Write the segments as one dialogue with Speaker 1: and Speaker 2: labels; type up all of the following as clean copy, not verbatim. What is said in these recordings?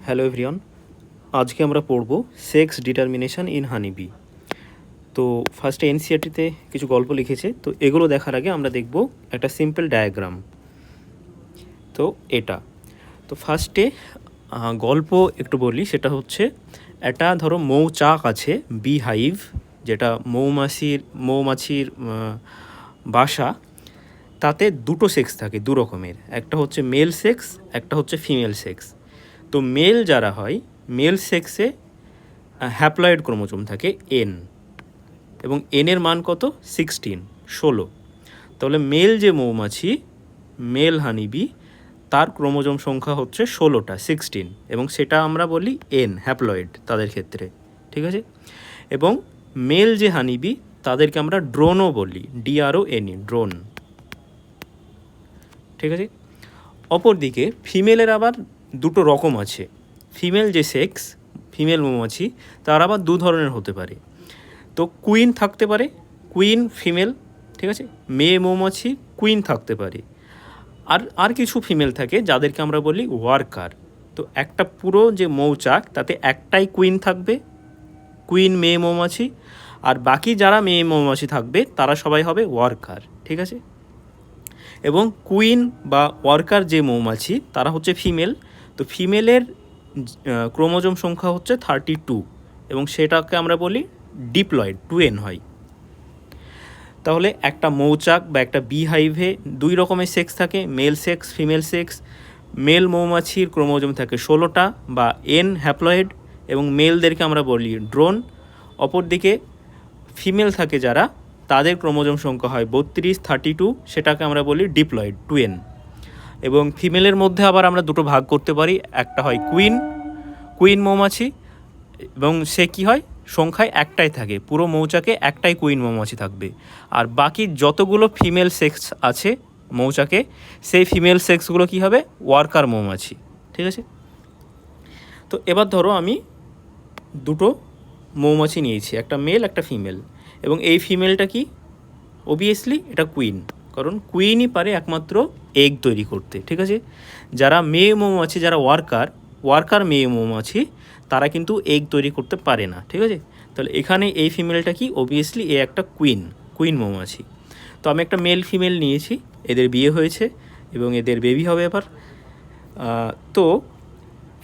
Speaker 1: Hello everyone, আজকে আমরা পড়ব সেক্স ডিটারমিনেশন ইন হানিবি। তো ফার্স্টে এনসিইআরটিতে কিছু গল্প লিখেছে, তো এগুলো দেখার আগে আমরা দেখব একটা সিম্পল ডায়াগ্রাম। তো এটা তো ফার্স্টে গল্প একটু বলি, সেটা হচ্ছে একটা ধরো মৌচাক আছে, বি হাইভ, যেটা মৌমাছির বাসা। তাতে দুটো সেক্স থাকে, দু রকমের, একটা হচ্ছে মেল সেক্স, একটা হচ্ছে ফিমেল সেক্স। তো মেল যারা হয়, মেল সেক্সে হ্যাপ্লয়েড ক্রোমোজোম থাকে এন, এবং এনের মান কত? 16। তাহলে মেল যে মৌমাছি, মেল হানিবি, তার ক্রোমোজোম সংখ্যা হচ্ছে 16টা, 16, এবং সেটা আমরা বলি এন, হ্যাপ্লয়েড তাদের ক্ষেত্রে, ঠিক আছে। এবং মেল যে হানিবি, তাদেরকে আমরা ড্রোনও বলি, DRON, ড্রোন, ঠিক আছে। অপরদিকে ফিমেলের আবার দুটো রকম আছে। ফিমেল যে সেক্স, ফিমেল মৌমাছি, তার আবার দু ধরনের হতে পারে। তো কুইন থাকতে পারে, কুইন ফিমেল, ঠিক আছে। মেয়ে মৌমাছি কুইন থাকতে পারে। আর কিছু ফিমেল থাকে যাদেরকে আমরা বলি ওয়ার্কার। তো একটা পুরো যে মৌচাক, তাতে একটাই কুইন থাকবে, কুইন মেয়ে মৌমাছি, আর বাকি যারা মেয়ে মৌমাছি থাকবে তারা সবাই হবে ওয়ার্কার, ঠিক আছে। এবং কুইন বা ওয়ার্কার যে মৌমাছি, তারা হচ্ছে ফিমেল। তো ফিমেলের ক্রোমোজোম সংখ্যা হচ্ছে 32, এবং সেটাকে আমরা বলি ডিপ্লয়েড, 2n হয়। তাহলে একটা মৌচাক বা একটা বি হাইভে দুই রকমের সেক্স থাকে, male sex, female sex. Male মৌমাছির ক্রোমোজোম থাকে 16টা বা এন হ্যাপ্লয়েড, এবং মেলদেরকে আমরা বলি ড্রোন। অপরদিকে ফিমেল থাকে যারা, তাদের ক্রোমোজোম সংখ্যা হয় 32, 32, সেটাকে আমরা বলি ডিপ্লয়েড, 2n। এবং ফিমেলের মধ্যে আবার আমরা দুটো ভাগ করতে পারি, একটা হয় কুইন মৌমাছি, এবং সে কি হয়, সংখ্যায় একটাই থাকে, পুরো মৌচাকে একটাই কুইন মৌমাছি থাকবে। আর বাকি যতগুলো ফিমেল সেক্স আছে মৌচাকে, সেই ফিমেল সেক্সগুলো কি হবে, ওয়ার্কার মৌমাছি, ঠিক আছে। তো এবার ধরো আমি দুটো মৌমাছি নিয়েছি, একটা মেল একটা ফিমেল, এবং এই ফিমেলটা কি, অবভিয়াসলি এটা কুইন, কারণ কুইনই পারে একমাত্র এগ তৈরি করতে, ঠিক আছে। যারা মেয়ে মৌমাছি, যারা ওয়ার্কার মেয়ে মৌমাছি, তারা কিন্তু এগ তৈরি করতে পারে না, ঠিক আছে। তাহলে এখানে এই ফিমেলটা কি, অবভিয়াসলি এ একটা কুইন মৌমাছি। তো আমি একটা মেল ফিমেল নিয়েছি, এদের বিয়ে হয়েছে এবং এদের বেবি হবে এবার। তো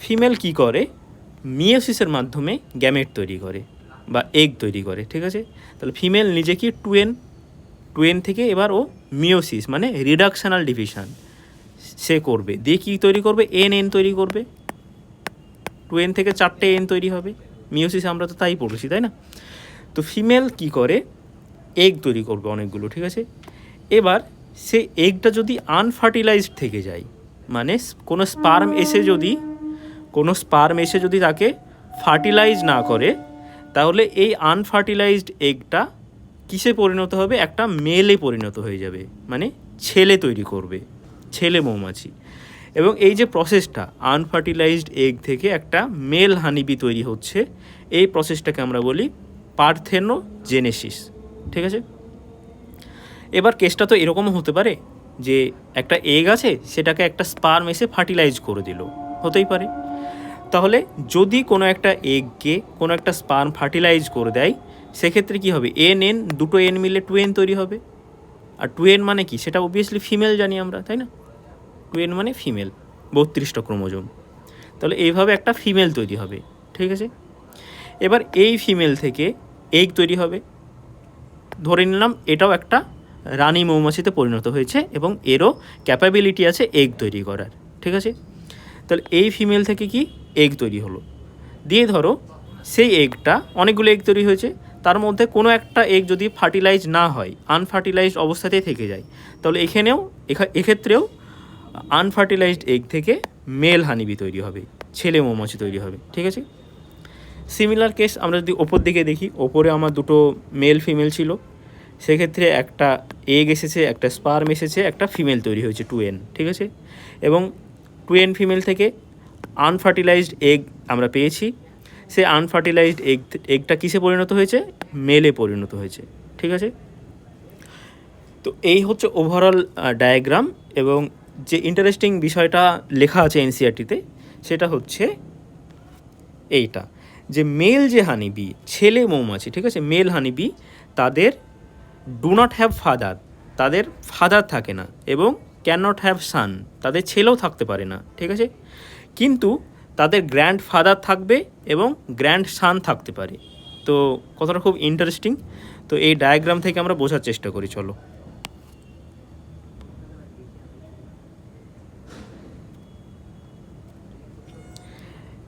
Speaker 1: ফিমেল কি করে, মিয়োসিসের মাধ্যমে গ্যামেট তৈরি করে বা এগ তৈরি করে, ঠিক আছে। তাহলে ফিমেল নিজে কি 2n থেকে এবার ও মিয়োসিস মানে রিডাকশনাল ডিভিশন সে করবে, দিয়ে কী তৈরি করবে, এন তৈরি করবে। 2n থেকে 4টে এন তৈরি হবে, মিয়োসিস আমরা তো তাই পড়েছি, তাই না। তো ফিমেল কি করে, এগ তৈরি করবে অনেকগুলো, ঠিক আছে। এবার সে এগটা যদি আনফার্টিলাইজড থেকে যায়, মানে কোনো স্পার্ম এসে যদি তাকে ফার্টিলাইজ না করে, তাহলে এই আনফার্টিলাইজড এগটা কিসে পরিণত হবে, একটা মেলে পরিণত হয়ে যাবে, মানে ছেলে তৈরি করবে, ছেলে মৌমাছি। এবং এই যে প্রসেসটা, আনফার্টিলাইজড এগ থেকে একটা মেল হানিবি তৈরি হচ্ছে, এই প্রসেসটাকে আমরা বলি পার্থেনোজেনেসিস, ঠিক আছে। এবার কেসটা তো এরকমও হতে পারে যে একটা এগ আছে, সেটাকে একটা স্পার্ম এসে ফার্টিলাইজ করে দিল, হতেই পারে। তাহলে যদি কোনো একটা এগকে কোনো একটা স্পার্ম ফার্টিলাইজ করে দেয়, সেক্ষেত্রে কী হবে, দুটো এন মিলে 2n তৈরি হবে। আর 2n মানে কি, সেটা অবভিয়াসলি ফিমেল জানি আমরা, তাই না। 2n মানে ফিমেল, 32টা ক্রোমোজোম। তাহলে এইভাবে একটা ফিমেল তৈরি হবে, ঠিক আছে। এবার এই ফিমেল থেকে এগ তৈরি হবে, ধরে নিলাম এটাও একটা রানী মৌমাছিতে পরিণত হয়েছে এবং এরও ক্যাপাবিলিটি আছে এগ তৈরি করার, ঠিক আছে। তাহলে এই ফিমেল থেকে কি এগ তৈরি হলো, দিয়ে ধরো সেই এগটা, অনেকগুলো এগ তৈরি হয়েছে, তার মধ্যে কোনো একটা এগ যদি ফার্টিলাইজ না হয়, আনফার্টিলাইজড অবস্থাতেই থেকে যায়, তাহলে এক্ষেত্রেও আনফার্টিলাইজড এগ থেকে মেল হানিবি তৈরি হবে, ছেলে মৌমাছি তৈরি হবে, ঠিক আছে। সিমিলার কেস আমরা যদি ওপর দিকে দেখি, ওপরে আমার দুটো মেল ফিমেল ছিল, সেক্ষেত্রে একটা এগ এসেছে, একটা স্পার্ম এসেছে, একটা ফিমেল তৈরি হয়েছে 2n, ঠিক আছে। এবং 2n ফিমেল থেকে আনফার্টিলাইজড এগ আমরা পেয়েছি, সে আনফার্টিলাইজড এগটা কিসে পরিণত হয়েছে, মেলে পরিণত হয়েছে, ঠিক আছে। তো এই হচ্ছে ওভারঅল ডায়াগ্রাম। এবং যে ইন্টারেস্টিং বিষয়টা লেখা আছে এনসিইআরটিতে, সেটা হচ্ছে এইটা যে মেল যে হানিবি, ছেলে মৌমাছি, ঠিক আছে, মেল হানিবি, তাদের ডু নট হ্যাভ ফাদার, তাদের ফাদার থাকে না, এবং ক্যান নট হ্যাভ সান, তাদের ছেলেও থাকতে পারে না, ঠিক আছে, কিন্তু তাদের গ্র্যান্ড ফাদার থাকবে এবং গ্র্যান্ড সান থাকতে পারে। তো কথাটা খুব ইন্টারেস্টিং। তো এই ডায়াগ্রাম থেকে আমরা বোঝার চেষ্টা করি, চলো।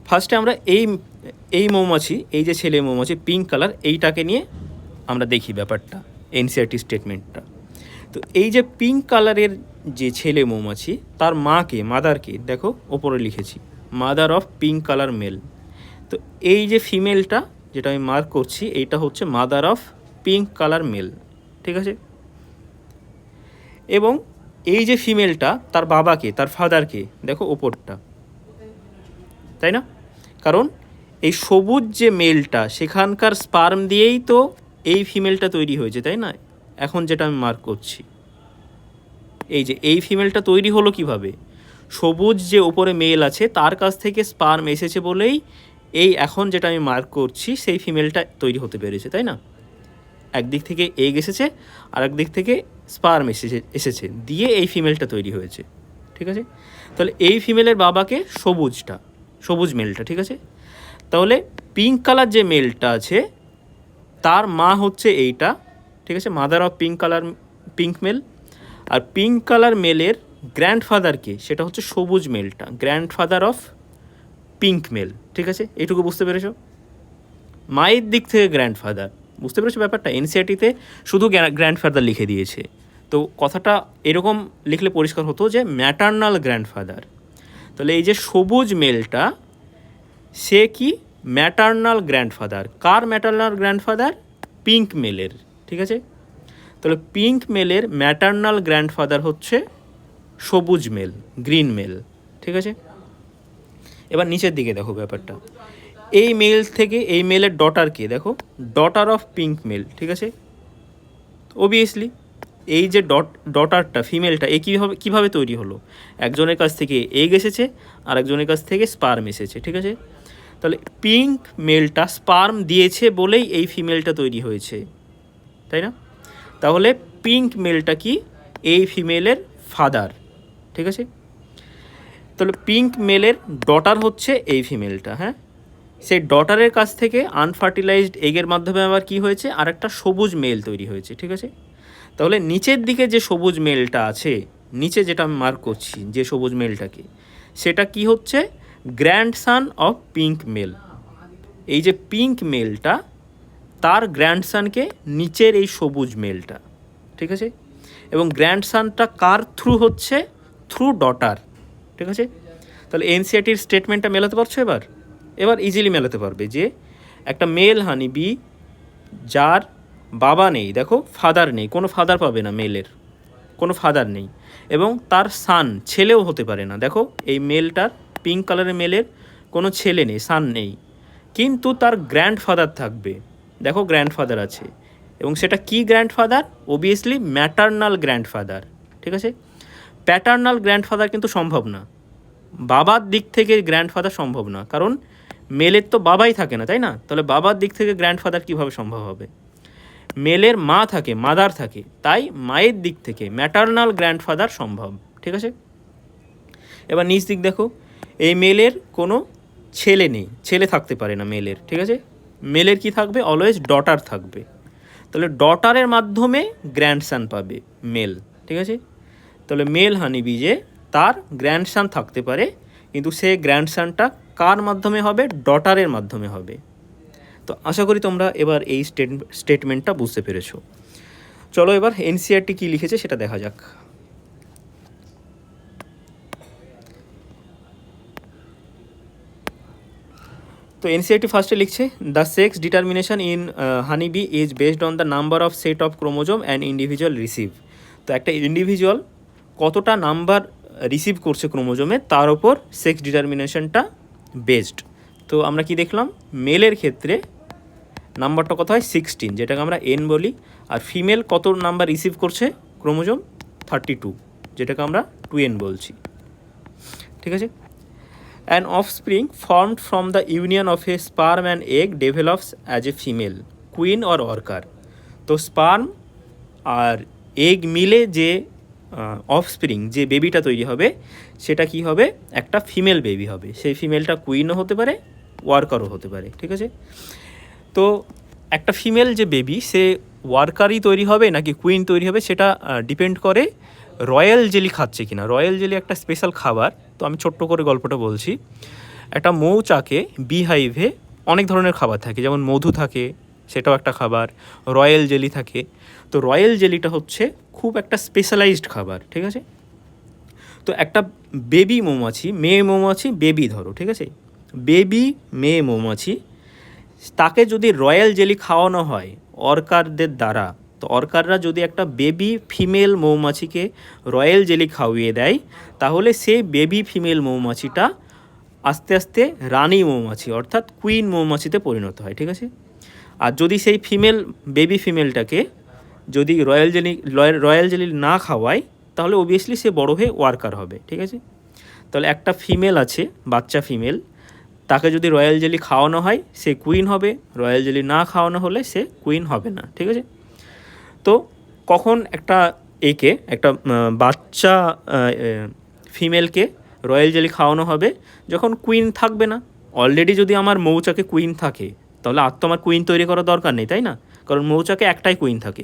Speaker 1: ফার্স্টে আমরা এই মৌমাছি, এই যে ছেলে মৌমাছি পিঙ্ক কালার, এইটাকে নিয়ে আমরা দেখি ব্যাপারটা, এনসিআরটি স্টেটমেন্টটা। তো এই যে পিঙ্ক কালারের যে ছেলে মৌমাছি, তার মাকে, মাদারকে দেখো ওপরে লিখেছি, mother of pink colour male. তো এই যে ফিমেলটা যেটা আমি মার্ক করছি, এইটা হচ্ছে mother of pink colour male, ঠিক আছে। এবং এই যে ফিমেলটা তার বাবাকে, তার ফাদারকে দেখো ওপরটা, তাই না? কারণ এই সবুজ যে মেলটা, সেখানকার স্পার্ম দিয়েই তো এই ফিমেলটা তৈরি হয়েছে, তাই না? এখন যেটা আমি মার্ক করছি, এই যে এই ফিমেলটা তৈরি হলো কিভাবে? সবুজ যে ওপরে মেল আছে তার কাছ থেকে স্পার্ম এসেছে বলেই এই এখন যেটা আমি মার্ক করছি সেই ফিমেলটা তৈরি হতে পেরেছে, তাই না? একদিক থেকে এগ এসেছে আর একদিক থেকে স্পার্ম এসেছে দিয়ে এই ফিমেলটা তৈরি হয়েছে, ঠিক আছে। তাহলে এই ফিমেলের বাবাকে সবুজ মেলটা, ঠিক আছে। তাহলে পিঙ্ক কালার যে মেলটা আছে তার মা হচ্ছে এইটা, ঠিক আছে, মাদার অফ পিঙ্ক মেল। আর পিঙ্ক কালার মেলের গ্র্যান্ডফাদারকে, সেটা হচ্ছে সবুজ মেলটা, গ্র্যান্ডফাদার অফ পিঙ্ক মেল, ঠিক আছে। এইটুকু বুঝতে পেরেছো? মায়ের দিক থেকে গ্র্যান্ডফাদার, বুঝতে পেরেছো ব্যাপারটা? এনসিআরটিতে শুধু গ্র্যান্ডফাদার লিখে দিয়েছে, তো কথাটা এরকম লিখলে পরিষ্কার হতো যে ম্যাটার্নাল গ্র্যান্ডফাদার। তাহলে এই যে সবুজ মেলটা, সে কি ম্যাটার্নাল গ্র্যান্ডফাদার। কার ম্যাটার্নাল গ্র্যান্ডফাদার? পিঙ্ক মেলের, ঠিক আছে। তাহলে পিঙ্ক মেলের ম্যাটার্নাল গ্র্যান্ডফাদার হচ্ছে সবুজ মেল, গ্রিন মেল, ঠিক আছে। এবার নিচের দিকে দেখো ব্যাপারটা, এই মেল থেকে এই মেলের ডটারকে দেখো, ডটার অফ পিঙ্ক মেল, ঠিক আছে। অবভিয়াসলি এই যে ডটারটা, ফিমেলটা, এ কীভাবে তৈরি হলো? একজনের কাছ থেকে এগ এসেছে আর একজনের কাছ থেকে স্পার্ম এসেছে, ঠিক আছে। তাহলে পিঙ্ক মেলটা স্পার্ম দিয়েছে বলেই এই ফিমেলটা তৈরি হয়েছে, তাই না? তাহলে পিঙ্ক মেলটা কি? এই ফিমেলের ফাদার, ঠিক আছে। তাহলে পিঙ্ক মেলের ডটার হচ্ছে এই ফিমেলটা, হ্যাঁ। সেই ডটারের কাছ থেকে আনফার্টিলাইজড এগের মাধ্যমে আবার কি হয়েছে? আর একটা সবুজ মেল তৈরি হয়েছে, ঠিক আছে। তাহলে নিচের দিকে যে সবুজ মেলটা আছে, নিচে যেটা আমি মার্ক করছি যে সবুজ মেলটাকে, সেটা কি হচ্ছে? Grandson of pink mail. এই যে পিঙ্ক মেলটা, তার গ্র্যান্ডসানকে নিচের এই সবুজ মেলটা, ঠিক আছে। এবং গ্র্যান্ডসানটা কার থ্রু হচ্ছে? থ্রু ডটার, ঠিক আছে। তাহলে এনসিআরটির স্টেটমেন্টটা মেলাতে পারছো? এবার ইজিলি মেলাতে পারবে যে একটা মেল হানিবি যার বাবা নেই, দেখো ফাদার নেই, কোনো ফাদার পাবে না, মেলের কোনো ফাদার নেই, এবং তার সান, ছেলেও হতে পারে না। দেখো এই মেলটার, পিঙ্ক কালারের মেলের কোনো ছেলে নেই, সান নেই, কিন্তু তার গ্র্যান্ডফাদার থাকবে, দেখো গ্র্যান্ডফাদার আছে, এবং সেটা কি গ্র্যান্ডফাদার? অবভিয়াসলি ম্যাটার্নাল গ্র্যান্ডফাদার, ঠিক আছে। প্যাটার্নাল গ্র্যান্ডফাদার কিন্তু সম্ভব না, বাবার দিক থেকে গ্র্যান্ডফাদার সম্ভব না, কারণ মেলের তো বাবাই থাকে না, তাই না? তাহলে বাবার দিক থেকে গ্র্যান্ডফাদার কীভাবে সম্ভব হবে? মেলের মা থাকে, মাদার থাকে, তাই মায়ের দিক থেকে ম্যাটার্নাল গ্র্যান্ডফাদার সম্ভব, ঠিক আছে। এবার নিচ দিক দেখো, এই মেলের কোনো ছেলে নেই, ছেলে থাকতে পারে না মেলের, ঠিক আছে। মেলের কি থাকবে? অলওয়েজ ডটার থাকবে। তাহলে ডটারের মাধ্যমে গ্র্যান্ডসান পাবে মেল, ঠিক আছে। তাহলে মেল হানিবি যে তার গ্র্যান্ডসান থাকতে পারে, কিন্তু সে গ্র্যান্ডসানটা কার মাধ্যমে হবে? ডটারের মাধ্যমে হবে। তো আশা করি তোমরা এবার এই স্টেটমেন্টটা বুঝতে পেরেছো। চলো এবার এনসিআরটি কী লিখেছে সেটা দেখা যাক। তো এনসিআরটি ফার্স্টে লিখছে, the sex determination in honeybee is based on the number of set of chromosome and individual receive. তো একটা ইন্ডিভিজুয়াল কতটা নাম্বার রিসিভ করছে ক্রোমোজোমে, তার ওপর সেক্স ডিটারমিনেশনটা বেসড। তো আমরা কি দেখলাম? মেলের ক্ষেত্রে নাম্বারটা কত হয়? 16, যেটাকে আমরা এন বলি। আর ফিমেল কত নাম্বার রিসিভ করছে ক্রোমোজোম? 32, যেটাকে আমরা 2n বলছি, ঠিক আছে। An offspring formed from the union of A sperm and egg develops as a female queen or worker. তো স্পার্ম আর এগ মিলে যে অফস্প্রিং যে বেবিটা তৈরি হবে সেটা কি হবে, একটা ফিমেল বেবি হবে। সেই ফিমেলটা কুইনও হতে পারে, ওয়ার্কারও হতে পারে, ঠিক আছে। তো একটা ফিমেল যে বেবি সে ওয়ার্কারই তৈরি হবে নাকি কুইন তৈরি হবে সেটা ডিপেন্ড করে রয়্যাল জেলি খাচ্ছে কিনা। রয়্যাল জেলি একটা স্পেশাল খাবার। তো আমি ছোট্ট করে গল্পটা বলছি। একটা মৌচাকে বিহাইভে অনেক ধরনের খাবার থাকে, যেমন মধু থাকে, সেটাও একটা খাবার, রয়্যাল জেলি থাকে। তো রয়্যাল জেলিটা হচ্ছে খুব একটা স্পেশালাইজড খাবার, ঠিক আছে। তো একটা বেবি মৌমাছি, মেয়ে মৌমাছি বেবি ধরো, ঠিক আছে, বেবি মেয়ে মৌমাছি, তাকে যদি রয়্যাল জেলি খাওয়ানো হয় অর্কারদের দ্বারা, তো অর্কাররা যদি একটা বেবি ফিমেল মৌমাছিকে রয়্যাল জেলি খাওয়িয়ে দেয়, তাহলে সেই বেবি ফিমেল মৌমাছিটা আস্তে আস্তে রানী মৌমাছি অর্থাৎ কুইন মৌমাছিতে পরিণত হয়, ঠিক আছে। আর যদি সেই ফিমেল বেবি ফিমেলটাকে যদি রয়্যাল জেলি না খাওয়ায়, তাহলে অবভিয়াসলি সে বড় হয়ে ওয়ার্কার হবে, ঠিক আছে। তাহলে একটা ফিমেল আছে, বাচ্চা ফিমেল, তাকে যদি রয়্যাল জেলি খাওয়ানো হয় সে কুইন হবে, রয়্যাল জেলি না খাওয়ানো হলে সে কুইন হবে না, ঠিক আছে। তো কখন একটা একটা বাচ্চা ফিমেলকে রয়্যাল জেলি খাওয়ানো হবে, যখন কুইন থাকবে না। অলরেডি যদি আমার মৌচাকে কুইন থাকে তাহলে আর তো আমার কুইন তৈরি করার দরকার নেই, তাই না, কারণ মৌচাকে একটাই কুইন থাকে।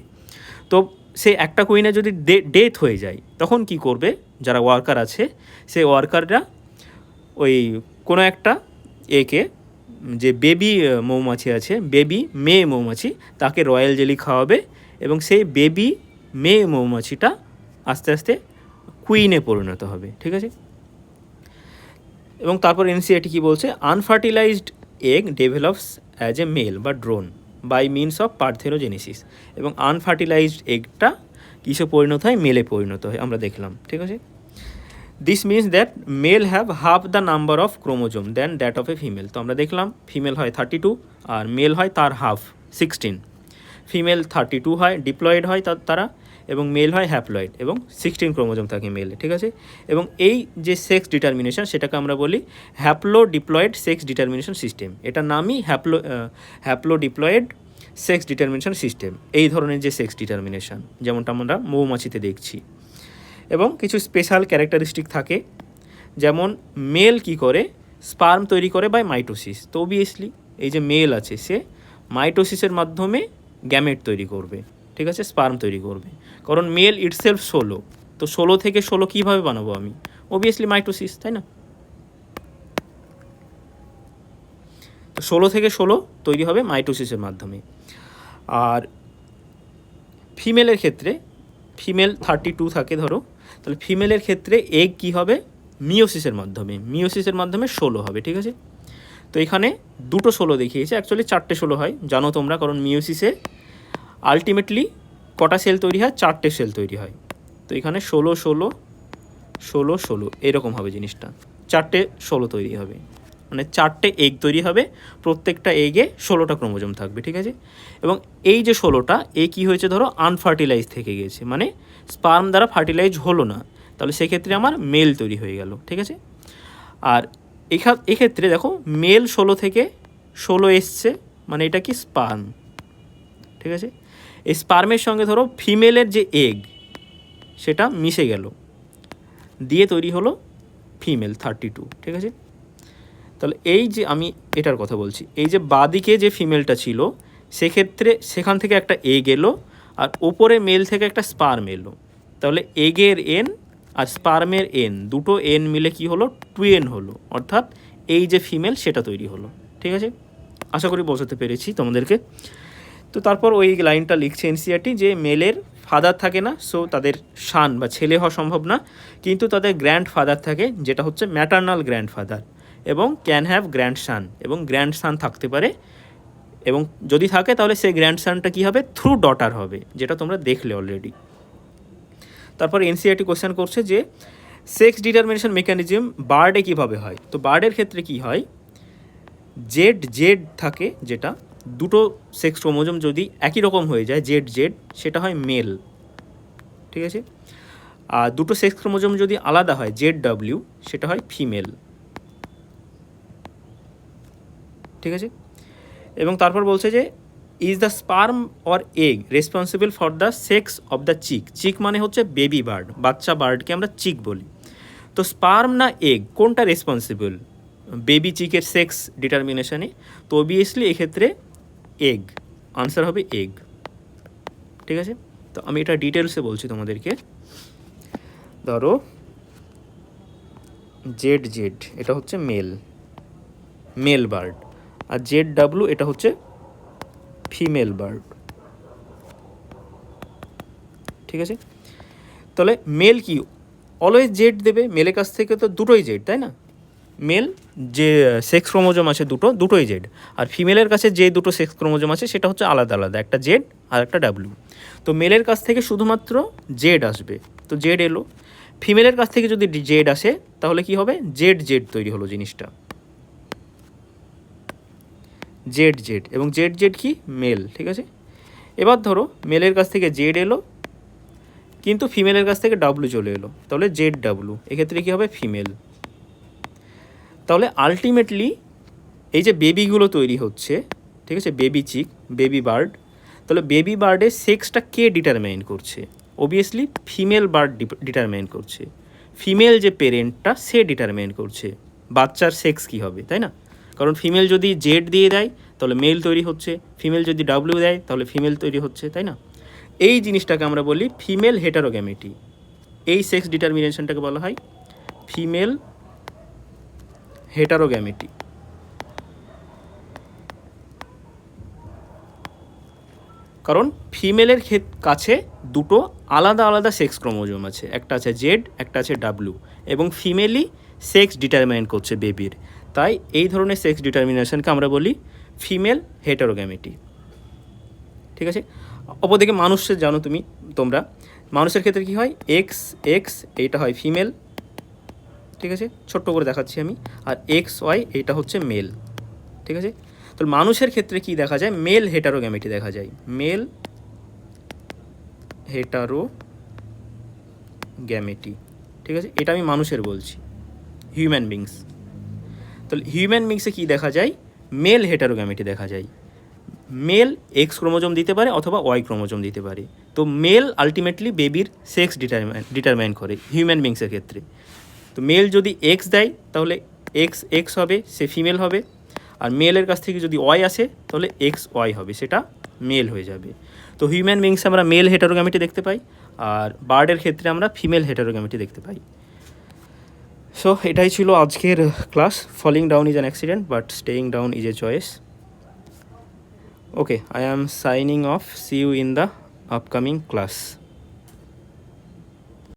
Speaker 1: তো সে একটা কুইনে যদি ডেথ হয়ে যায় তখন কি করবে, যারা ওয়ার্কার আছে সেই ওয়ার্কাররা ওই কোনো একটা যে বেবি মৌমাছি আছে, বেবি মেয়ে মৌমাছি, তাকে রয়্যাল জেলি খাওয়াবে এবং সেই বেবি মেয়ে মৌমাছিটা আস্তে আস্তে কুইনে পরিণত হবে, ঠিক আছে। এবং তারপর এনসিআরটি কী বলছে, unfertilised egg develops as a male বা drone by means of parthenogenesis. এবং আনফার্টিলাইজড এগটা কিসে পরিণত হয়, মেলে পরিণত হয়, আমরা দেখলাম, ঠিক আছে। This means that male have half the number of chromosome than that of a female. তো আমরা দেখলাম ফিমেল হয় 32 আর মেল হয় তার হাফ 16। ফিমেল 32 হয়, ডিপ্লয়েড হয় তারা, এবং মেল হয় হ্যাপ্লয়েড, এবং 16 ক্রোমোজোম থাকে মেলে, ঠিক আছে। এবং এই যে সেক্স ডিটারমিনেশন সেটাকে আমরা বলি হ্যাপ্লো ডিপ্লয়েড সেক্স ডিটারমিনেশন সিস্টেম। এটার নামই হ্যাপ্লো ডিপ্লয়েড সেক্স ডিটারমিনেশন সিস্টেম। এই ধরনের যে সেক্স ডিটারমিনেশন যেমনটা আমরা মৌমাছিতে দেখছি। এবং কিছু স্পেশাল ক্যারেক্টারিস্টিক থাকে, যেমন মেল কি করে, স্পার্ম তৈরি করে বাই মাইটোসিস। তো অবভিয়াসলি এই যে মেল আছে সে মাইটোসিসের মাধ্যমে গ্যামেট তৈরি করবে, ঠিক আছে, স্পার্ম তৈরি করবে, কারণ মেল ইটসেলফ 16। তো 16 থেকে 16 কীভাবে বানাবো আমি, অবভিয়াসলি মাইটোসিস, তাই না। তো 16 থেকে 16 তৈরি হবে মাইটোসিসের মাধ্যমে। আর ফিমেলের ক্ষেত্রে ফিমেল 32 থাকে ধরো, তাহলে ফিমেলের ক্ষেত্রে এগ কী হবে, মিওসিসের মাধ্যমে 16 হবে, ঠিক আছে। তো এখানে দুটো 16 দেখিয়েছে, অ্যাকচুয়ালি 4টে 16 হয়, জানো তোমরা, কারণ মিওসিসে আলটিমেটলি কটা সেল তৈরি হয়, 4টে সেল তৈরি হয়। তো এখানে 16 16 16 16 এরকম হবে জিনিসটা, 4টে 16 তৈরি হবে, মানে 4টে এগ তৈরি হবে, প্রত্যেকটা এগে 16টা ক্রোমোজোম থাকবে, ঠিক আছে। এবং এই যে 16টা এ কী হয়েছে ধরো আনফার্টিলাইজ থেকে গেছে, মানে স্পার্ম দ্বারা ফার্টিলাইজ হলো না, তাহলে সেক্ষেত্রে আমার মেল তৈরি হয়ে গেল, ঠিক আছে। আর এক্ষেত্রে দেখো মেল 16 থেকে 16 এসছে, মানে এটা কি স্পার্ম, ঠিক আছে। এই স্পার্মের সঙ্গে ধরো ফিমেলের যে এগ সেটা মিশে গেল, দিয়ে তৈরি হলো ফিমেল 32, ঠিক আছে। তাহলে এই যে আমি এটার কথা বলছি, এই যে বাদিকে যে ফিমেলটা ছিল সেক্ষেত্রে সেখান থেকে একটা এগ এলো, আর ওপরে মেল থেকে একটা স্পার্ম এলো, তাহলে এগের এন আর স্পার্মের এন, দুটো এন মিলে কি হলো, 2n হলো, অর্থাৎ এই যে ফিমেল সেটা তৈরি হলো, ঠিক আছে। আশা করি বোঝাতে পেরেছি তোমাদেরকে। তো তারপর ওই লাইনটা লিখছে এনসিআরটি যে মেলের ফাদার থাকে না, সো তাদের সান বা ছেলে হওয়া সম্ভব না, কিন্তু তাদের গ্র্যান্ড ফাদার থাকে, যেটা হচ্ছে ম্যাটার্নাল গ্র্যান্ড ফাদার, এবং ক্যান হ্যাভ গ্র্যান্ড সান, এবং গ্র্যান্ড সান থাকতে পারে, এবং যদি থাকে তাহলে সেই গ্র্যান্ড সানটা কী হবে, থ্রু ডটার হবে, যেটা তোমরা দেখলে অলরেডি। তারপর এনসিআরটি কোয়েশ্চেন করছে যে সেক্স ডিটারমিনেশন মেকানিজম বার্ডে কীভাবে হয়। তো বার্ডের ক্ষেত্রে কি হয়, জেড থাকে, যেটা দুটো সেক্স ক্রোমোজোম যদি একই রকম হয়ে যায় জেড সেটা হয় মেল, ঠিক আছে। আর দুটো সেক্স ক্রোমোজোম যদি আলাদা হয় জেড সেটা হয় ফিমেল, ঠিক আছে। এবং তারপর বলছে যে is the sperm or egg responsible for the sex of the chick. Chick মানে হচ্ছে বেবি বার্ড, বাচ্চা বার্ডকে আমরা চিক বলি। তো স্পার্ম না এগ কোনটা রেসপন্সিবল বেবি চিকের সেক্স ডিটারমিনেশনে? তো অবভিয়াসলি এক্ষেত্রে এগ, আনসার হবে এগ। ঠিক আছে, তো আমি এটা ডিটেলসে বলছি তোমাদেরকে। ধরো জেড জেড এটা হচ্ছে মেল বার্ড, আর জেড ডাব্লু এটা হচ্ছে ফিমেল বার্ড। ঠিক আছে, তাহলে মেল কি অলওয়েজ জেড দেবে? মেলের কাছ থেকে তো দুটোই জেড, তাই না? মেল যে সেক্স ক্রোমোজোম আছে দুটোই জেড, আর ফিমেলের কাছে যে দুটো সেক্স ক্রোমোজোম আছে সেটা হচ্ছে আলাদা আলাদা, একটা জেড আর একটা ডাব্লু। তো মেলের কাছ থেকে শুধুমাত্র জেড আসবে, তো জেড এলো। ফিমেলের কাছ থেকে যদি জেড আসে তাহলে কি হবে? জেড জেড তৈরি হলো জিনিসটা, জেড জেড, এবং জেড জেড কি মেল। ঠিক আছে, এবার ধরো মেলের কাছ থেকে জেড এলো কিন্তু ফিমেলের কাছ থেকে ডাব্লু চলে এলো, তাহলে জেড ডাব্লু, এক্ষেত্রে কী হবে? ফিমেল। তাহলে আলটিমেটলি এই যে বেবিগুলো তৈরি হচ্ছে, ঠিক আছে, বেবি চিক, বেবি বার্ড, তাহলে বেবি বার্ডের সেক্সটা কে ডিটারমাইন করছে? অবভিয়াসলি ফিমেল বার্ড ডিটারমাইন করছে। ফিমেল যে পেরেন্টটা সে ডিটারমাইন করছে বাচ্চার সেক্স কী হবে, তাই না? কারণ ফিমেল যদি জেড দিয়ে দেয় তাহলে মেল তৈরি হচ্ছে, ফিমেল যদি ডাব্লিউ দেয় তাহলে ফিমেল তৈরি হচ্ছে, তাই না? এই জিনিসটাকে আমরা বলি ফিমেল হেটারোগ্যামেটি। এই সেক্স ডিটারমিনেশনটাকে বলা হয় ফিমেল হেটারোগ্যামেটি। কারণ ফিমেলের কাছে দুটো আলাদা আলাদা সেক্স ক্রোমোজোম আছে, একটা আছে জেড, একটা আছে ডাব্লু, এবং ফিমেলই সেক্স ডিটারমাইন করছে বেবির। তাই এই ধরনের সেক্স ডিটারমিনেশনকে আমরা বলি ফিমেল হেটারোগ্যামেটি। ঠিক আছে, অপরদিকে মানুষের জানো তোমরা মানুষের ক্ষেত্রে কী হয়? এক্স এক্স এইটা হয় ফিমেল, ঠিক আছে, ছোট্ট করে দেখাচ্ছি আমি, আর এক্স ওয়াই এইটা হচ্ছে মেল। ঠিক আছে, তো মানুষের ক্ষেত্রে কি দেখা যায়? মেল হেটারোগ্যামেটি দেখা যায়, মেল হেটারোগ্যামেটি। ঠিক আছে, এটা আমি মানুষের বলছি, হিউম্যান বিংস। তাহলে হিউম্যান বিংসে কী দেখা যায়? মেল হেটারোগ্যামেটি দেখা যায়। মেল এক্স ক্রোমোজোম দিতে পারে অথবা ওয়াই ক্রোমোজোম দিতে পারে। তো মেল আলটিমেটলি বেবির সেক্স ডিটারমাইন করে হিউম্যান বিংসের ক্ষেত্রে। তো মেল যদি এক্স দেয় তাহলে এক্স এক্স হবে, সে ফিমেল হবে। আর মেলের কাছ থেকে যদি ওয়াই আসে তাহলে এক্স ওয়াই হবে, সেটা মেল হয়ে যাবে। তো হিউম্যান বিংসে আমরা মেল হেটারোগ্যামেটি দেখতে পাই, আর বার্ডের ক্ষেত্রে আমরা ফিমেল হেটারোগ্যামেটি দেখতে পাই। সো এটাই ছিল আজকের class. Falling down is an accident but staying down is a choice. Okay, I am signing off. See you in the upcoming class.